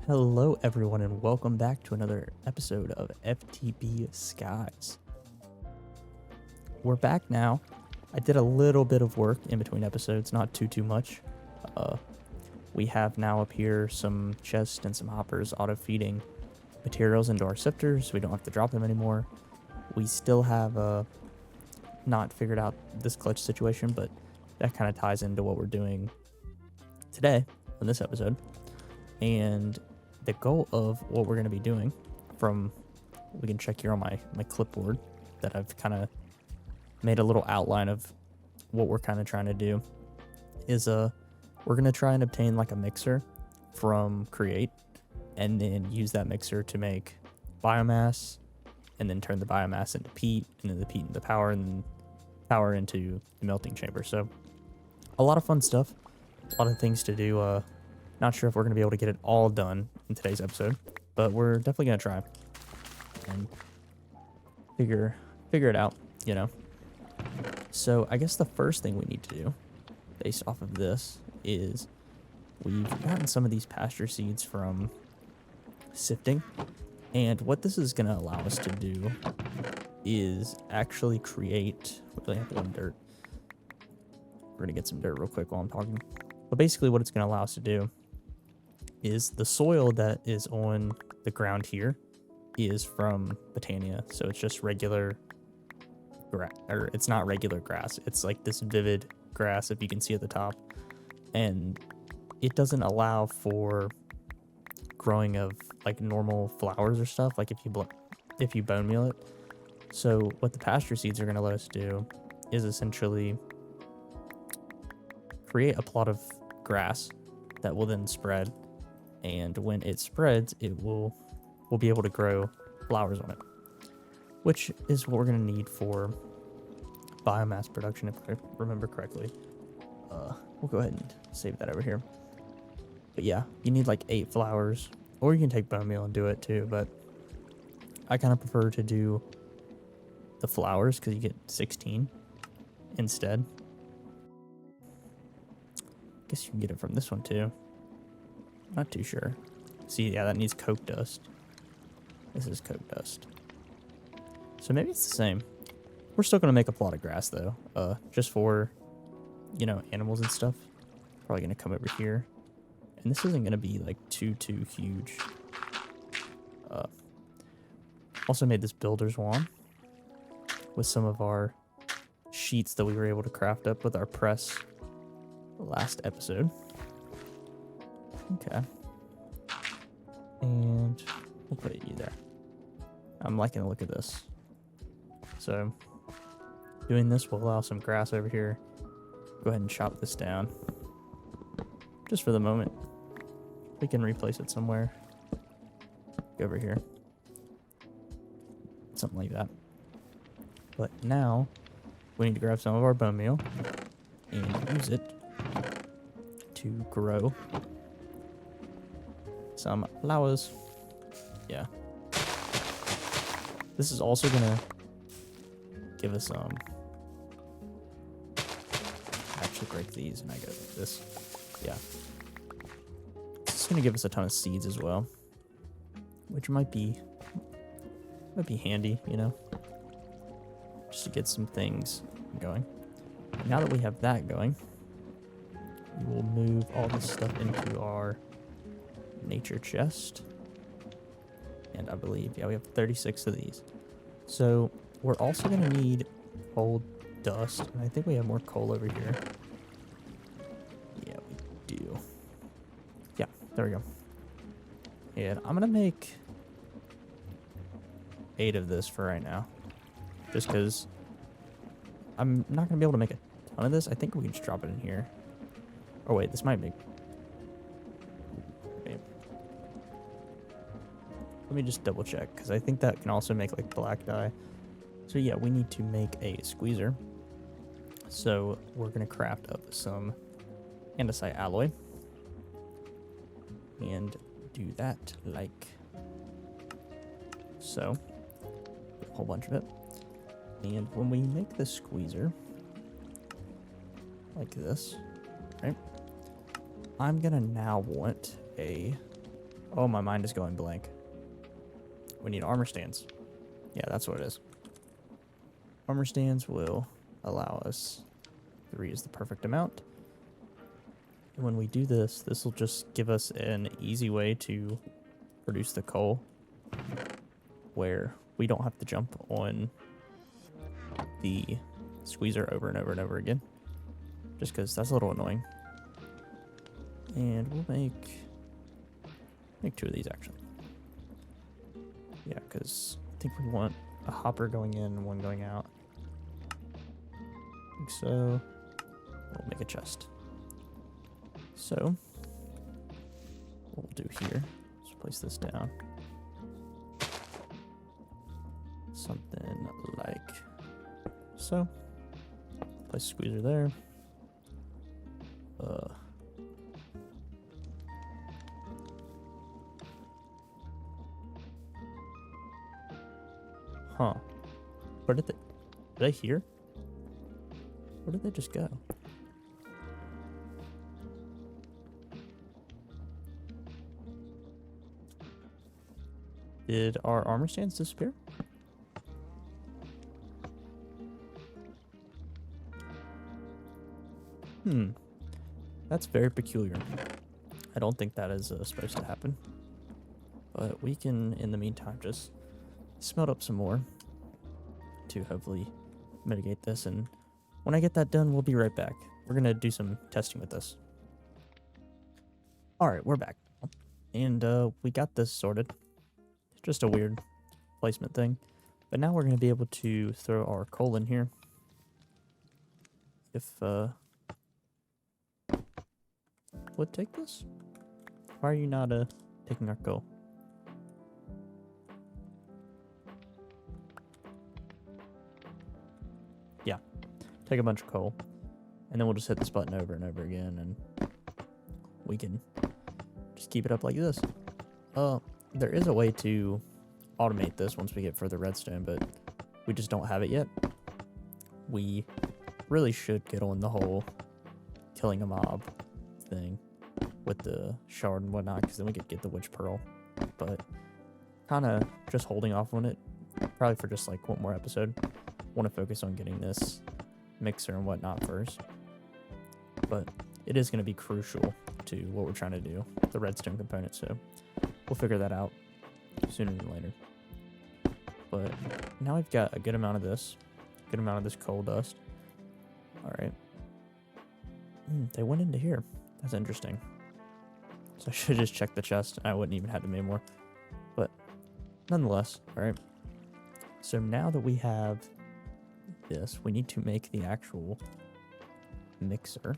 Hello, everyone, and welcome back to another episode of FTB Skies. We're back now. I did a little bit of work in between episodes, not too much. We have now up here some chests and some hoppers auto-feeding materials into our sifters, so we don't have to drop them anymore. We still have not figured out this clutch situation, but that kind of ties into what we're doing today in this episode. And the goal of what we're going to be doing we can check here on my clipboard that I've kind of made a little outline of what we're kind of trying to do is we're going to try and obtain like a mixer from Create and then use that mixer to make biomass and then turn the biomass into peat and then the peat into power and then power into the melting chamber. So a lot of fun stuff, a lot of things to do. Not sure if we're going to be able to get it all done in today's episode, but we're definitely going to try and figure it out, you know. So I guess the first thing we need to do based off of this is we've gotten some of these pasture seeds from sifting, and what this is going to allow us to do is actually create, we only have one dirt. We're going to get some dirt real quick while I'm talking. But basically what it's going to allow us to do is the soil that is on the ground here is from Botania. So it's just regular grass, or it's not regular grass. It's like this vivid grass, if you can see at the top. And it doesn't allow for growing of like normal flowers or stuff, like if you bone meal it. So what the pasture seeds are going to let us do is essentially create a plot of grass that will then spread, and when it spreads we'll be able to grow flowers on it, which is what we're going to need for biomass production, if I remember correctly. We'll go ahead and save that over here. But yeah, you need like 8 flowers, or you can take bone meal and do it too, but I kind of prefer to do the flowers because you get 16 instead. Guess you can get it from this one too. Not too sure. See, yeah, that needs coke dust. This is coke dust. So maybe it's the same. We're still gonna make a plot of grass though. Just for, you know, animals and stuff. Probably gonna come over here. And this isn't gonna be like too huge. Also made this builder's wand with some of our sheets that we were able to craft up with our press last episode. Okay. And we'll put you there. I'm liking the look of this. So doing this will allow some grass over here. Go ahead and chop this down. Just for the moment. We can replace it somewhere. Go over here. Something like that. But now we need to grab some of our bone meal and use it to grow some flowers. Yeah. This is also gonna give us actually break these and I go like this. Yeah. It's gonna give us a ton of seeds as well, which might be handy, you know, just to get some things going. Now that we have that going, we will move all this stuff into our nature chest. And I believe, yeah, we have 36 of these. So we're also going to need old dust. And I think we have more coal over here. Yeah, we do. Yeah, there we go. And I'm going to make 8 of this for right now. Just because I'm not going to be able to make a ton of this. I think we can just drop it in here. Oh wait, this might make... Okay. Let me just double check, because I think that can also make like black dye. So yeah, we need to make a squeezer. So we're going to craft up some andesite alloy. And do that like so. A whole bunch of it. And when we make the squeezer, like this, right? I'm gonna now want a Oh, my mind is going blank. We need armor stands. Yeah, that's what it is. Armor stands will allow us 3 is the perfect amount. And when we do this, this will just give us an easy way to produce the coal where we don't have to jump on the squeezer over and over and over again. Just because that's a little annoying. And we'll make 2 of these actually. Yeah, because I think we want a hopper going in and 1 going out. Like so. We'll make a chest. So, what we'll do here is place this down. Something like so. Place a squeezer there. Huh. Where did I hear? Where did they just go? Did our armor stands disappear? That's very peculiar. I don't think that is supposed to happen. But we can, in the meantime, just smelt up some more to hopefully mitigate this. And when I get that done, we'll be right back. We're going to do some testing with this. All right, we're back. And we got this sorted. It's just a weird placement thing. But now we're going to be able to throw our coal in here. If would take this? Why are you not taking our coal? Yeah, take a bunch of coal, and then we'll just hit this button over and over again, and we can just keep it up like this. There is a way to automate this once we get further redstone, but we just don't have it yet. We really should get on the whole killing a mob thing with the shard and whatnot, because then we could get the witch pearl. But kind of just holding off on it, probably for just like 1 more episode. Want to focus on getting this mixer and whatnot first. But it is going to be crucial to what we're trying to do, the redstone component, so we'll figure that out sooner than later. But now we've got a good amount of this, coal dust. All right. They went into here. That's interesting. So I should have just checked the chest. I wouldn't even have to make more. But nonetheless, all right. So now that we have this, we need to make the actual mixer.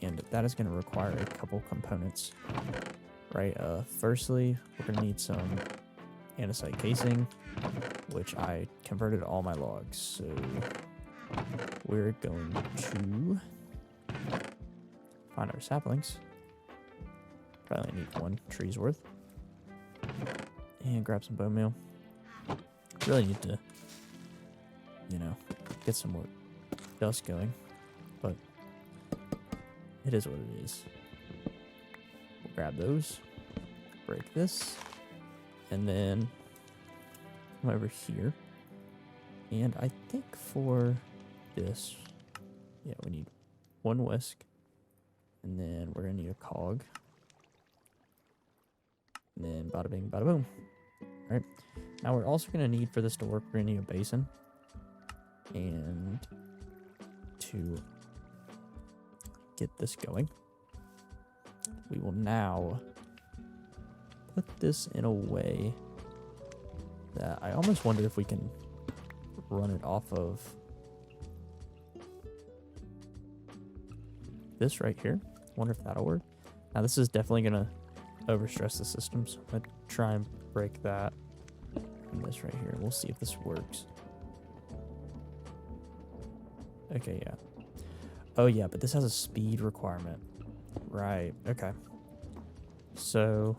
And that is going to require a couple components, right? Firstly, we're going to need some andesite casing, which I converted all my logs. So we're going to find our saplings. Probably need 1 tree's worth. And grab some bone meal. Really need to, get some more dust going. But it is what it is. We'll grab those. Break this. And then come over here. And I think for this, yeah, we need 1 whisk. And then we're going to need a cog. And then bada bing, bada boom. All right. Now we're also going to need, for this to work, we're going to need a basin. And to get this going, we will now put this in a way that I almost wonder if we can run it off of this right here. Wonder if that'll work. Now this is definitely going to overstress the system, so I'm going to try and break that from this right here. We'll see if this works. Okay, yeah. Oh yeah, but this has a speed requirement. Right, okay. So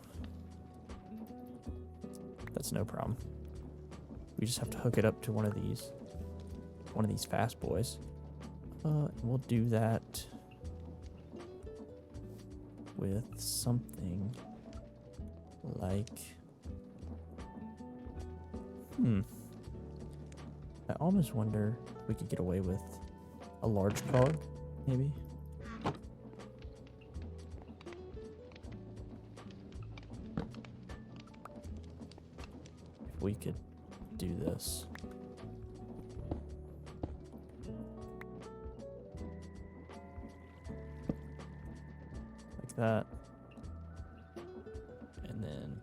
that's no problem. We just have to hook it up to one of these fast boys. And we'll do that with something like, I almost wonder if we could get away with a large cog, maybe. If we could do this. Like that. And then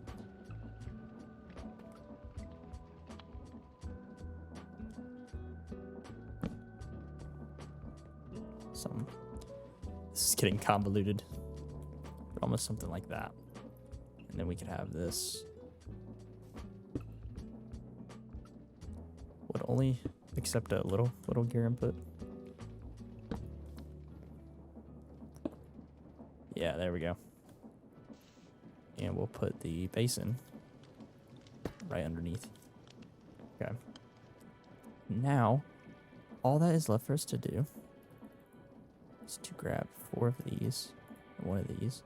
this is getting convoluted, but almost something like that. And then we could have this would only accept a little gear input. Yeah, there we go. And we'll put the basin right underneath. Okay. Now, all that is left for us to do is to grab 4 of these and 1 of these.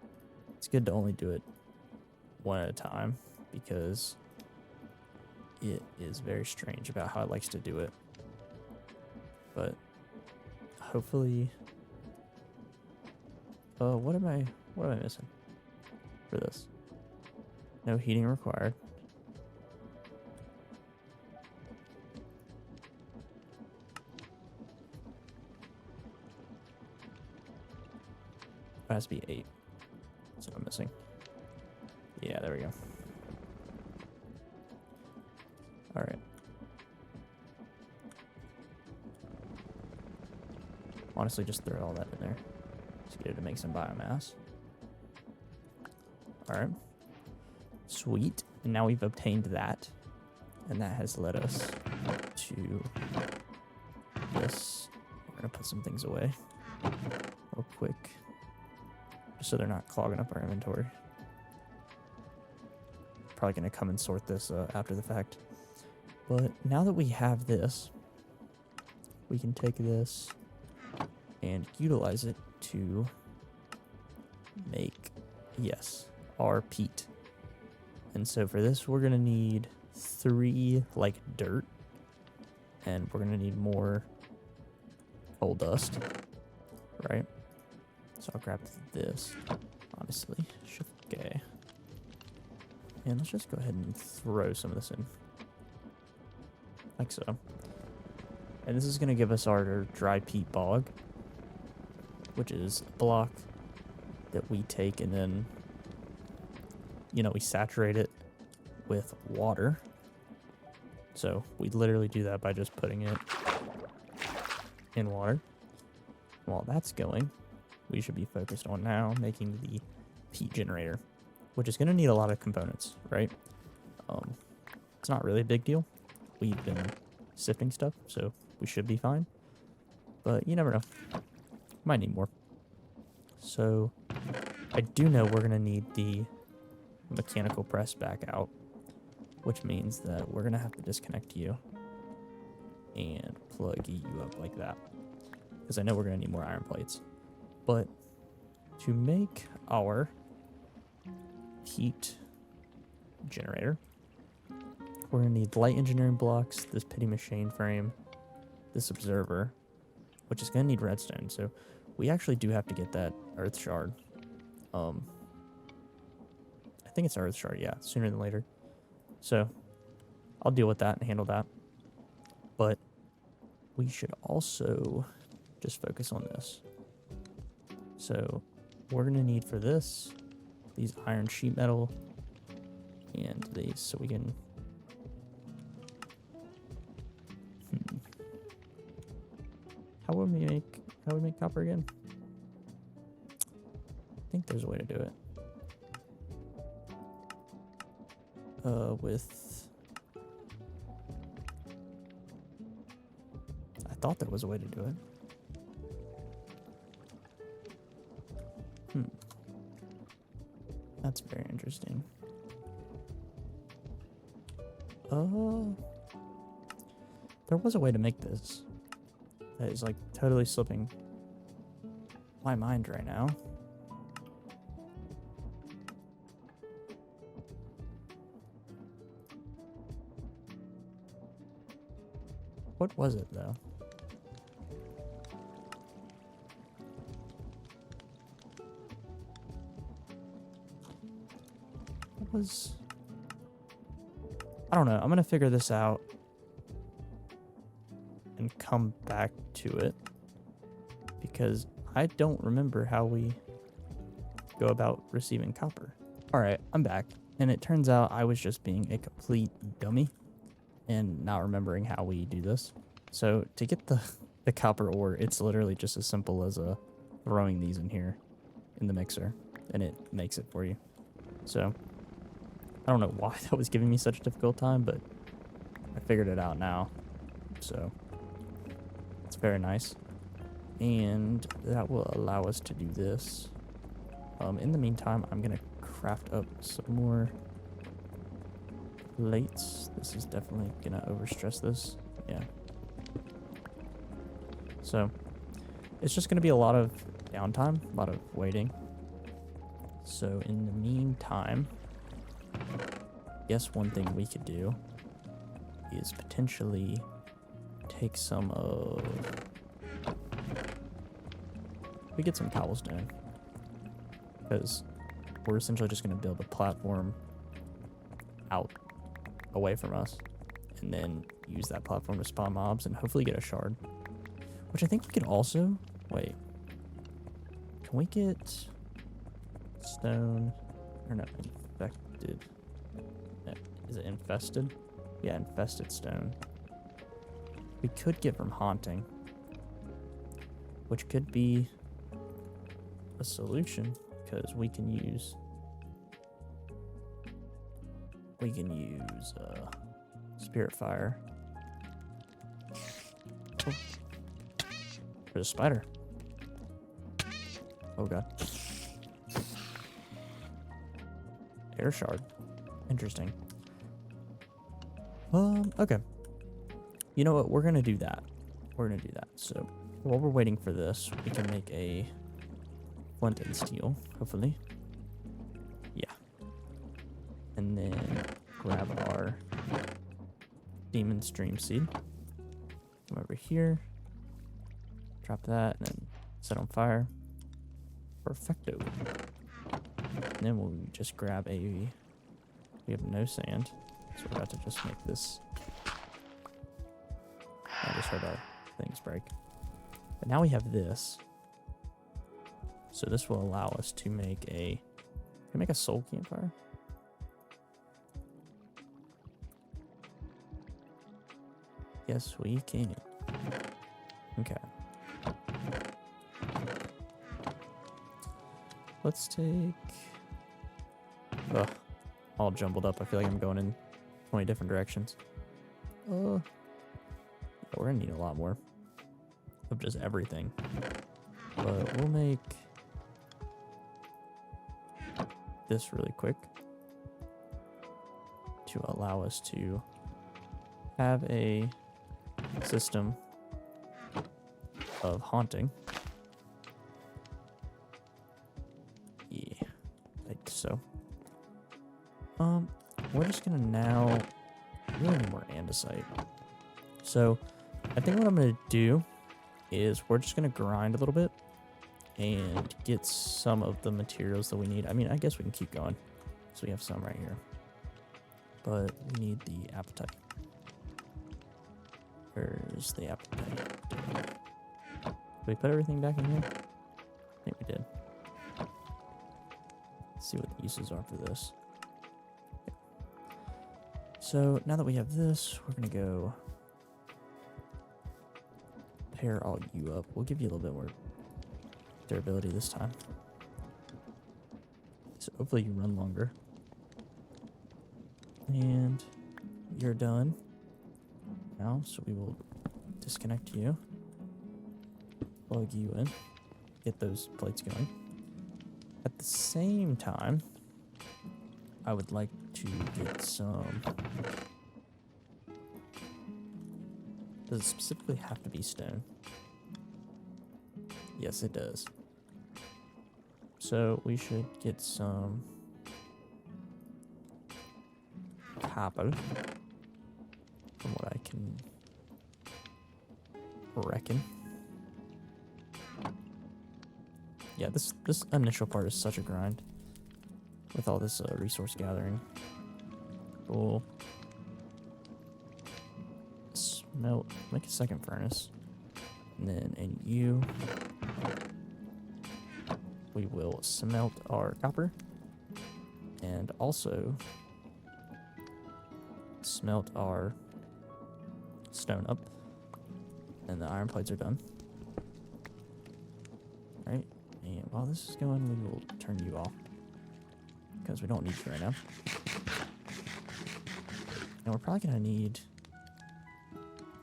It's good to only do it one at a time because it is very strange about how it likes to do it. But hopefully, what am I missing for this? No heating required. It has to be 8. That's what I'm missing. Yeah, there we go. All right. Honestly, just throw all that in there. Just get it to make some biomass. All right. Sweet. And now we've obtained that. And that has led us to this. We're going to put some things away real quick, just so they're not clogging up our inventory. Probably going to come and sort this after the fact. But now that we have this, we can take this and utilize it to make, yes, our peat. And so for this, we're going to need 3 like dirt, and we're going to need more coal dust, right? So I'll grab this, honestly, Shift K. And let's just go ahead and throw some of this in. Like so. And this is going to give us our dry peat bog, which is a block that we take and then, you know, we saturate it with water. So we literally do that by just putting it in water. While that's going, we should be focused on now making the peat generator, which is going to need a lot of components, right? It's not really a big deal. We've been sifting stuff, so we should be fine. But you never know. Might need more. So I do know we're going to need the mechanical press back out, which means that we're going to have to disconnect you and plug you up like that, because I know we're going to need more iron plates. But to make our peat generator, we're going to need light engineering blocks, this pity machine frame, this observer, which is going to need redstone. So we actually do have to get that earth shard. I think it's earth shard, yeah, sooner than later. So I'll deal with that and handle that. But we should also just focus on this. So we're going to need for this, these iron sheet metal and these, so we can... How would we make copper again? I think there's a way to do it. I thought there was a way to do it. That's very interesting. There was a way to make this. That is like totally slipping my mind right now. What was it, though? What was... I don't know. I'm going to figure this out and come back to it because I don't remember how we go about receiving copper. All right, I'm back. And it turns out I was just being a complete dummy and not remembering how we do this. So to get the copper ore, it's literally just as simple as throwing these in here in the mixer, and it makes it for you. So I don't know why that was giving me such a difficult time, but I figured it out now. So it's very nice. And that will allow us to do this. In the meantime, I'm going to craft up some more plates. This is definitely going to overstress this. Yeah. So it's just going to be a lot of downtime, a lot of waiting. So in the meantime, I guess one thing we could do is potentially take some of... We get some cobblestone. Because we're essentially just going to build a platform out away from us. And then use that platform to spawn mobs and hopefully get a shard. Which I think we could also... Wait. Can we get stone? Or no, infected. No, is it infested? Yeah, infested stone. We could get from haunting. Which could be a solution. Because we can use spirit fire. Oh. There's a spider. Oh god. Air shard. Interesting. Okay. You know what? We're gonna do that. We're gonna do that. So while we're waiting for this, we can make a flint and steel, hopefully. Yeah. And then grab our demon stream seed. Come over here. Drop that and then set on fire. Perfecto. And then we'll just grab we have no sand. So we're about to just make this. I just heard our things break. But now we have this. So this will allow us to make a soul campfire. Yes, we can. Okay. Let's take... Ugh, all jumbled up. I feel like I'm going in 20 different directions. We're gonna need a lot more of just everything. But we'll make this really quick to allow us to have a system of haunting. Yeah, like so. We're just gonna now really need more andesite. So I think what I'm gonna do is we're just gonna grind a little bit and get some of the materials that we need. I mean, I guess we can keep going. So we have some right here. But we need the appetite. Where's the appetite? Did we put everything back in here? I think we did. Let's see what the uses are for this. Okay. So now that we have this, we're gonna go pair all you up. We'll give you a little bit more durability this time. So hopefully you run longer. And you're done now, so we will disconnect you, plug you in, get those plates going. At the same time, I would like to get some... Does it specifically have to be stone? Yes, it does. So we should get some copper from what I can reckon. Yeah, this initial part is such a grind with all this resource gathering. Cool. Smelt. Make a second furnace, and then in you, we will smelt our copper, and also smelt our stone up, and the iron plates are done. All right. And while this is going, we will turn you off because we don't need you right now. And we're probably going to need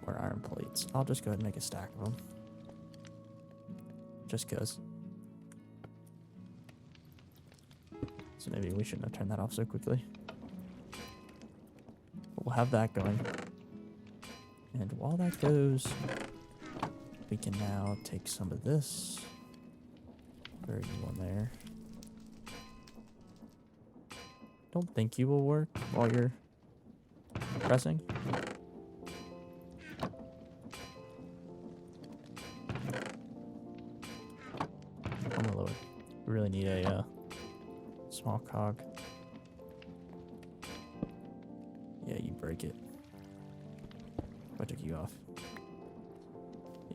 more iron plates. I'll just go ahead and make a stack of them. Just because. So maybe we shouldn't have turned that off so quickly. But we'll have that going. And while that goes, we can now take some of this. Where are you on there? Don't think you will work while you're pressing. I'm gonna lower. We really need a small cog. Yeah, you break it. If I took you off.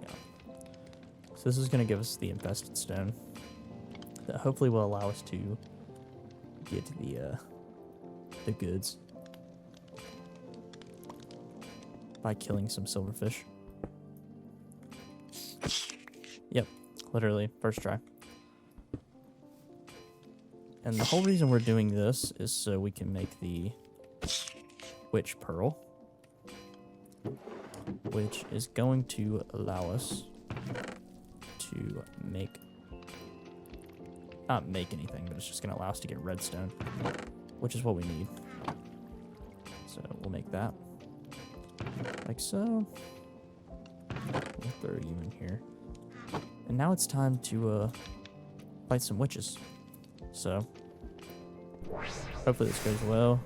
Yeah. So this is gonna give us the infested stone. That hopefully will allow us to get the goods by killing some silverfish. Yep, literally first try. And the whole reason we're doing this is so we can make the witch pearl, which is going to allow us to not make anything, but it's just going to allow us to get redstone, which is what we need. So we'll make that like so. We'll throw you in here. And now it's time to fight some witches. So hopefully this goes well.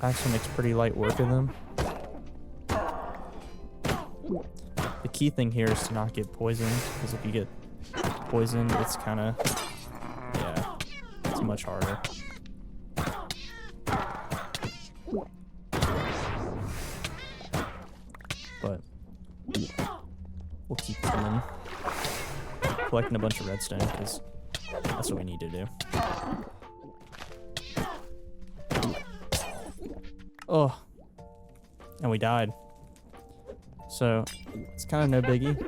Actually makes pretty light work of them. The key thing here is to not get poisoned, because if you get poison, it's kind of, yeah, it's much harder. But we'll keep coming, collecting a bunch of redstone, because that's what we need to do. Oh, and we died. So it's kind of no biggie.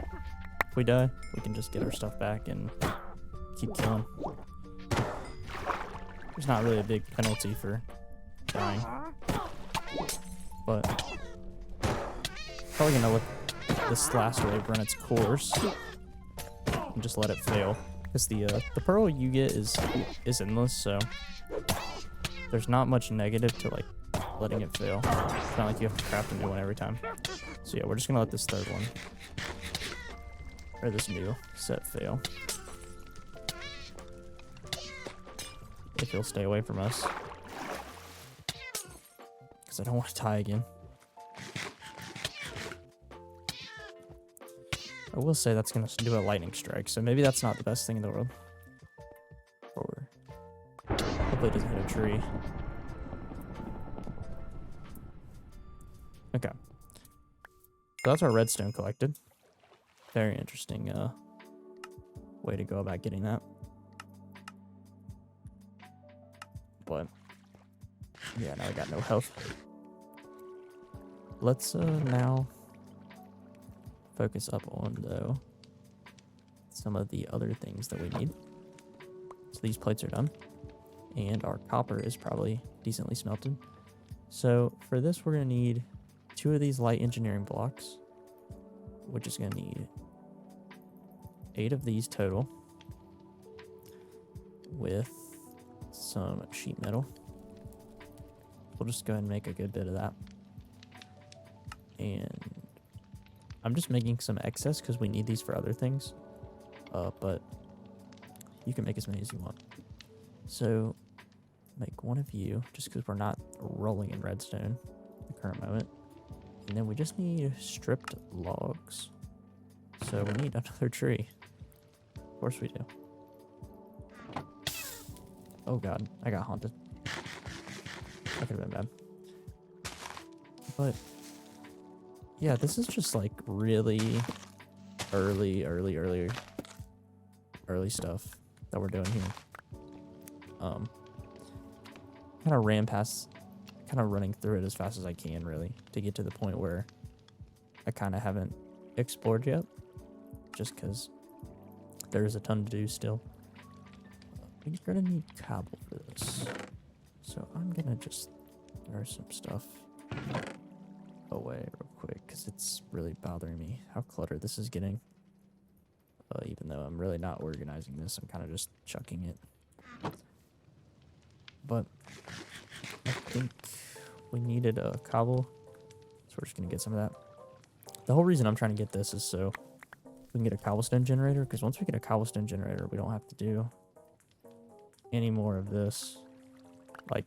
If we die, we can just get our stuff back and keep killing. There's not really a big penalty for dying. But probably gonna let this last wave run its course and just let it fail. Because the pearl you get is endless, so there's not much negative to like letting it fail. It's not like you have to craft a new one every time. So yeah, we're just gonna let this third one, or this new set, fail. If he'll stay away from us. Because I don't want to die again. I will say that's gonna do a lightning strike, so maybe that's not the best thing in the world. Or hopefully it doesn't hit a tree. Okay. So that's our redstone collected. Very interesting way to go about getting that. But yeah, now I got no health. Let's now focus up on though some of the other things that we need. So these plates are done, and our copper is probably decently smelted. So for this, we're gonna need 2 of these light engineering blocks, which is gonna need 8 of these total, with some sheet metal. We'll just go ahead and make a good bit of that. And I'm just making some excess because we need these for other things. But you can make as many as you want. So make 1 of you, just because we're not rolling in redstone at the current moment. And then we just need stripped logs. So we need another tree. Of course we do. Oh god, I got haunted. That could have been bad. But yeah, this is just like really early stuff that we're doing here. Kind of ran past, kind of running through it as fast as I can, really, to get to the point where I kind of haven't explored yet, just because there's a ton to do still. We're gonna need cobble for this, so I'm gonna just throw some stuff away real quick because it's really bothering me how cluttered this is getting. Even though I'm really not organizing this, I'm kind of just chucking it. But I think we needed a cobble, so we're just gonna get some of that. The whole reason I'm trying to get this is so we can get a cobblestone generator, because once we get a cobblestone generator, we don't have to do any more of this, like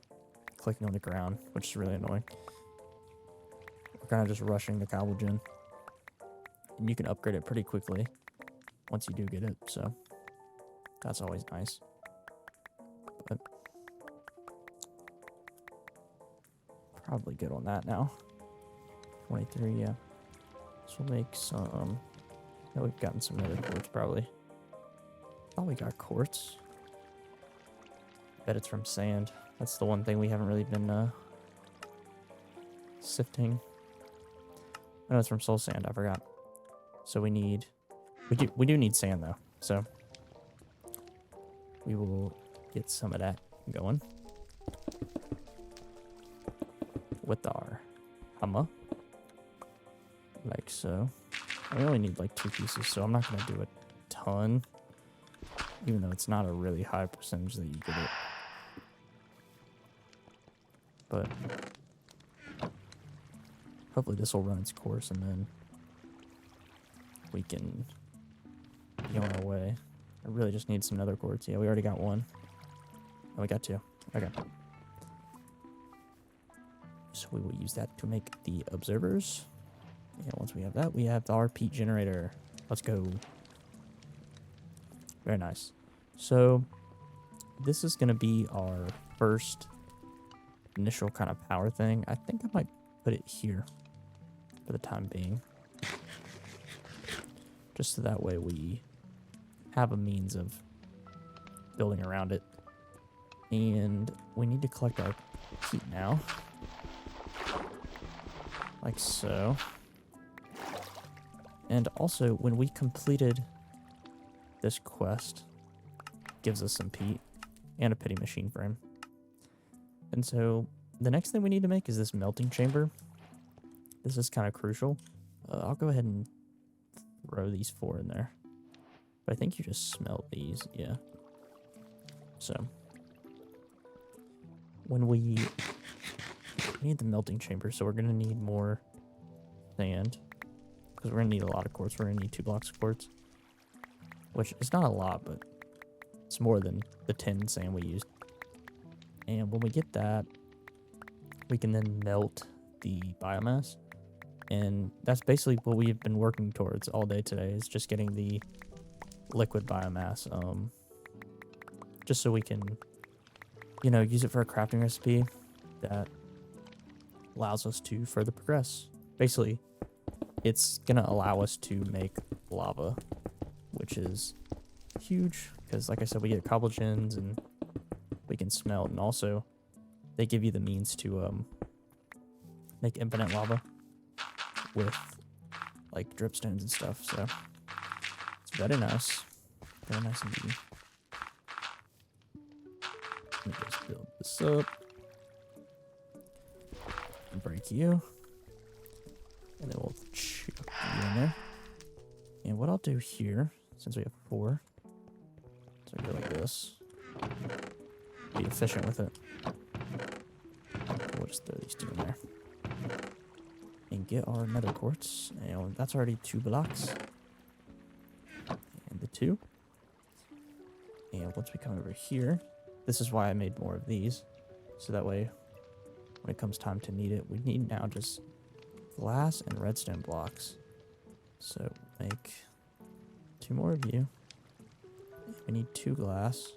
clicking on the ground, which is really annoying. We're kind of just rushing the cobble gen, and you can upgrade it pretty quickly once you do get it, so that's always nice. But probably good on that now. 23, yeah. So we'll make some. Yeah, we've gotten some other quartz probably. Oh, we got quartz. Bet it's from sand. That's the one thing we haven't really been sifting. No, it's from soul sand. I forgot. So we need. We do need sand though. So we will get some of that going with our hammer, like so. I only need like 2 pieces, so I'm not gonna do a ton, even though it's not a really high percentage that you get it. But hopefully this will run its course, and then we can be on our way. I really just need some nether quartz. Yeah, we already got one. Oh, we got 2. Okay. So we will use that to make the observers. And once we have that, we have our peat generator. Let's go. Very nice. So this is going to be our first initial kind of power thing. I think I might put it here for the time being, just so that way we have a means of building around it. And we need to collect our peat now, like so. And also, when we completed this quest, it gives us some peat and a pity machine frame. And so the next thing we need to make is this melting chamber. This is kind of crucial. I'll go ahead and throw these 4 in there. But I think you just smelt these, yeah. So when we need the melting chamber, so we're gonna need more sand, because we're gonna need a lot of quartz. We're gonna need 2 blocks of quartz, which is not a lot, but it's more than the 10 sand we used. And when we get that, we can then melt the biomass. And that's basically what we've been working towards all day today, is just getting the liquid biomass, just so we can, you know, use it for a crafting recipe that allows us to further progress. Basically, it's gonna allow us to make lava, which is huge, because like I said, we get cobble gens and we can smelt, and also they give you the means to make infinite lava with like dripstones and stuff. So it's very nice indeed. Let me just build this up and break you, and then we'll chuck you in there. And what I'll do here, since we have 4, so I go like this, be efficient with it. We'll just throw these 2 in there and get our nether quartz. And that's already 2 blocks. And the 2. And once we come over here, this is why I made more of these. So that way, when it comes time to need it, we need now just glass and redstone blocks. So make 2 more of you. We need 2 glass.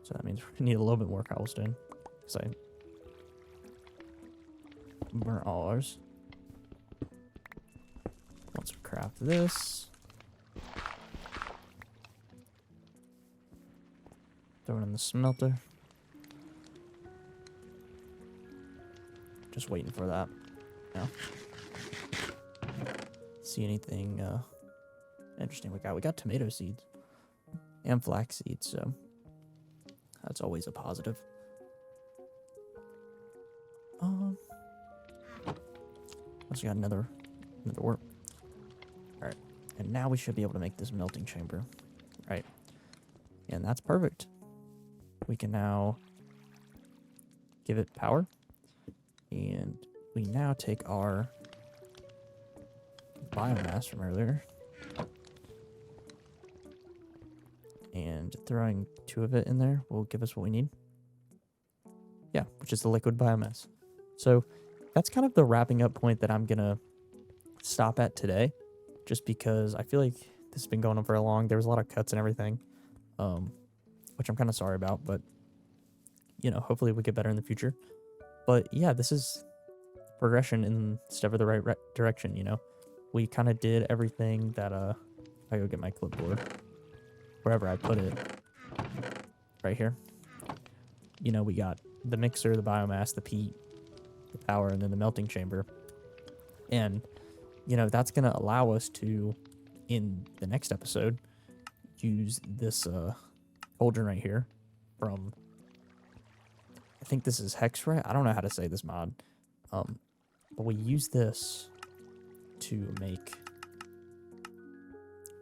So that means we need a little bit more cobblestone. Because I burnt all ours. Once we craft this. Throw it in the smelter. Just waiting for that. No. See anything interesting we got? We got tomato seeds and flax seeds, so that's always a positive. Also got another work. All right, and now we should be able to make this melting chamber, right? And that's perfect. We can now give it power, and we now take our biomass from earlier and throwing 2 of it in there will give us what we need. Yeah, which is the liquid biomass. So that's kind of the wrapping up point that I'm gonna stop at today, just because I feel like this has been going on for a long. There was a lot of cuts and everything, which I'm kind of sorry about, but you know, hopefully we get better in the future. But yeah, this is progression in step of the right direction. You know, we kind of did everything that I go get my clipboard wherever I put it, right here. You know, we got the mixer, the biomass, the peat, the power, and then the melting chamber. And you know, that's gonna allow us to, in the next episode, use this cauldron right here from, I think this is Hexray. I don't know how to say this mod. But we use this to make,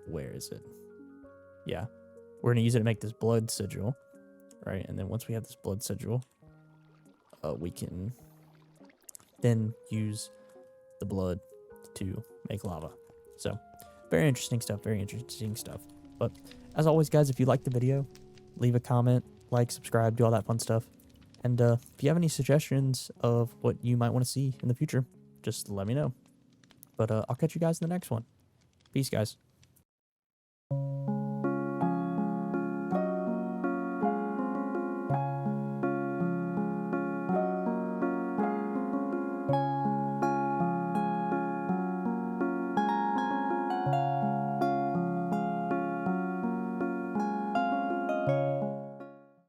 where is it? Yeah, we're gonna use it to make this blood sigil, right? And then once we have this blood sigil, we can then use the blood to make lava. So very interesting stuff, very interesting stuff. But as always, guys, if you liked the video, leave a comment, like, subscribe, do all that fun stuff. And if you have any suggestions of what you might want to see in the future, just let me know. But I'll catch you guys in the next one. Peace, guys.